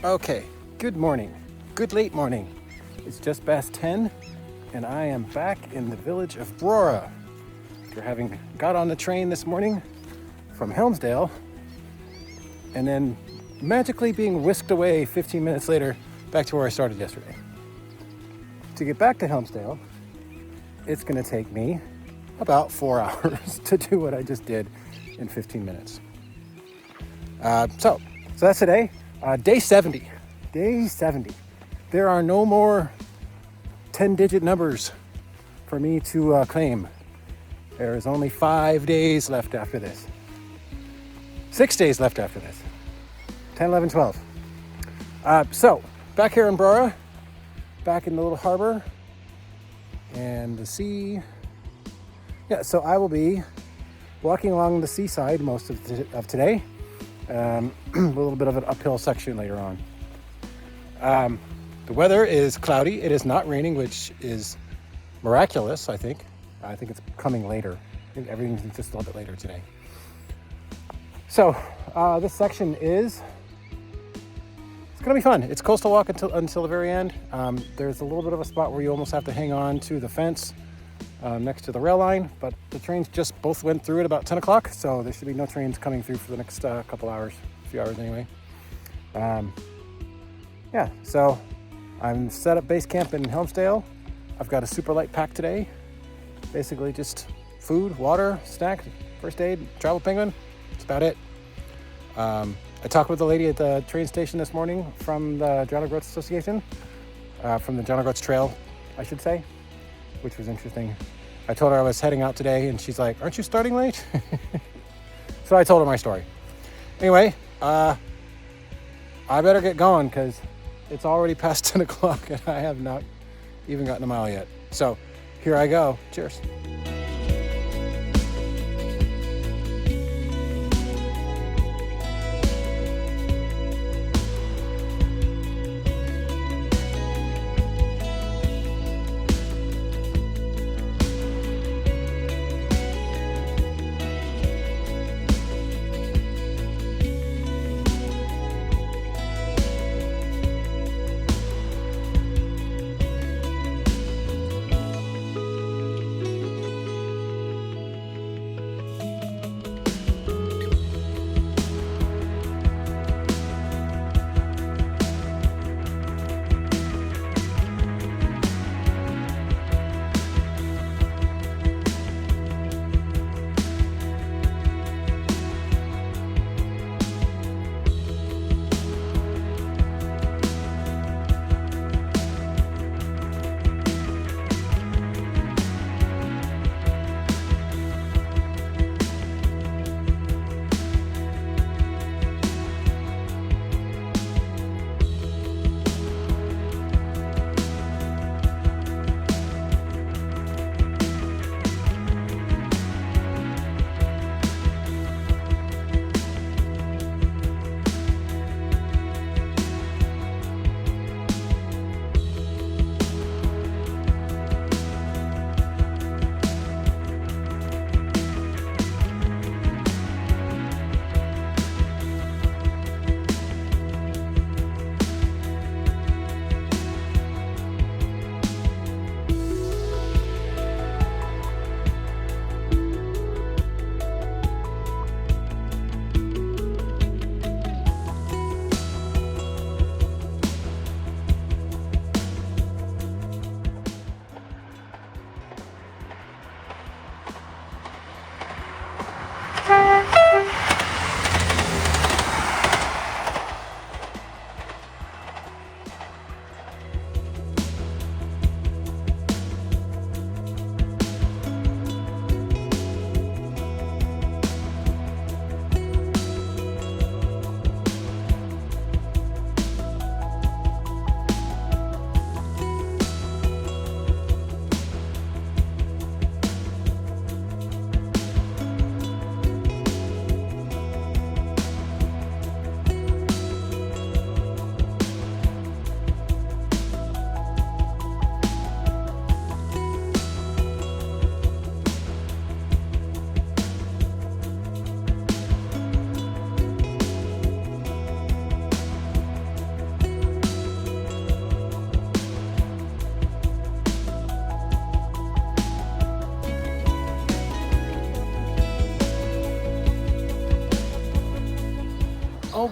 Okay, good morning. Good late morning. It's just past 10 and I am back in the village of Brora. After having got on the train this morning from Helmsdale and then magically being whisked away 15 minutes later back to where I started yesterday. To get back to Helmsdale, it's going to take me about 4 hours to do what I just did in 15 minutes. So that's today. Day 70. Day 70. There are no more 10-digit numbers for me to claim. There is only 5 days left after this. 6 days left after this. 10, 11, 12. So, back here in Brora, back in the little harbor and the sea. Yeah, so I will be walking along the seaside most of today. A little bit of an uphill section later on. The weather is cloudy. It is not raining, which is miraculous, I think. I think it's coming later. I think everything's just a little bit later today. So this section it's going to be fun. It's coastal walk until the very end. There's a little bit of a spot where you almost have to hang on to the fence next to the rail line, but the trains just both went through at about 10 o'clock, so there should be no trains coming through for the next couple hours, a few hours anyway. Yeah, so I'm set up base camp in Helmsdale. I've got a super light pack today. Basically just food, water, snack, first aid, travel penguin. That's about it. I talked with the lady at the train station this morning from the John O'Groats Association, from the John O'Groats Trail, I should say, which was interesting. I told her I was heading out today, and she's like, "Aren't you starting late?" So I told her my story. Anyway, I better get going because it's already past 10 o'clock and I have not even gotten a mile yet. So here I go. Cheers.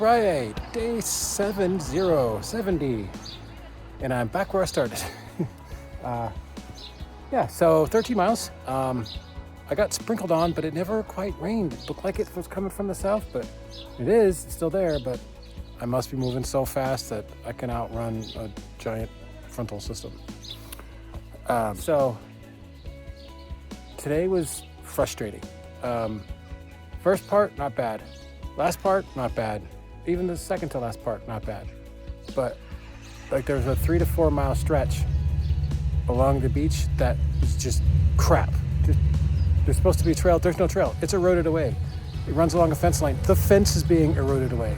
right, day 70, and I'm back where I started. Yeah, so 13 miles. I got sprinkled on, but it never quite rained. It looked like it was coming from the south, but it's still there, but I must be moving so fast that I can outrun a giant frontal system. So today was frustrating. First part, not bad. Last part, not bad. Even the second to last part, not bad. But like there's a 3 to 4 mile stretch along the beach that is just crap. There's supposed to be a trail. There's no trail. It's eroded away. It runs along a fence line. The fence is being eroded away.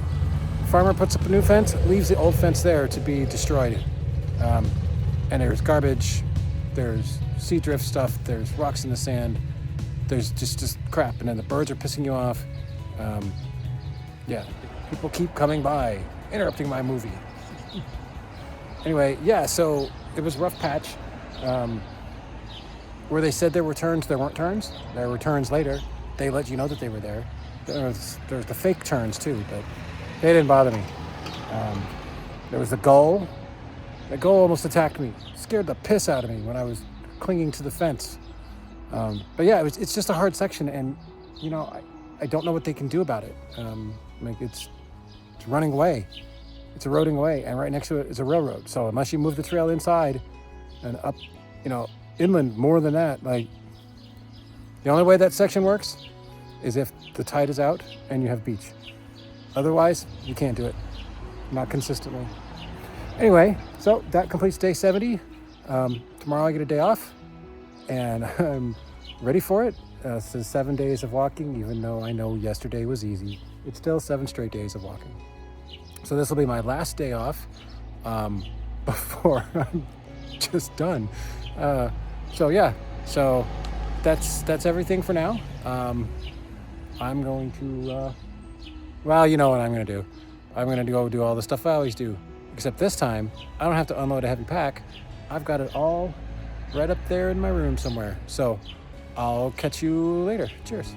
The farmer puts up a new fence, leaves the old fence there to be destroyed. And there's garbage. There's sea drift stuff. There's rocks in the sand. There's just crap. And then the birds are pissing you off. Yeah, people keep coming by, interrupting my movie. Anyway, yeah, so it was a rough patch. Where they said there were turns, there weren't turns. There were turns later. They let you know that they were there. There's the fake turns too, but they didn't bother me. There was the gull. The gull almost attacked me. Scared the piss out of me when I was clinging to the fence. But yeah, it's just a hard section, and you know, I don't know what they can do about it. Like it's running away. It's eroding away, and right next to it is a railroad. So unless you move the trail inside and up, you know, inland more than that, like the only way that section works is if the tide is out and you have beach. Otherwise, you can't do it. Not consistently. Anyway, so that completes day 70. Tomorrow I get a day off, and I'm ready for it. This is 7 days of walking, even though I know yesterday was easy. It's still 7 straight days of walking. So this will be my last day off before I'm just done. So yeah, so that's everything for now. I'm going to, well, you know what I'm going to do. I'm going to go do all the stuff I always do, except this time I don't have to unload a heavy pack. I've got it all right up there in my room somewhere. So I'll catch you later. Cheers.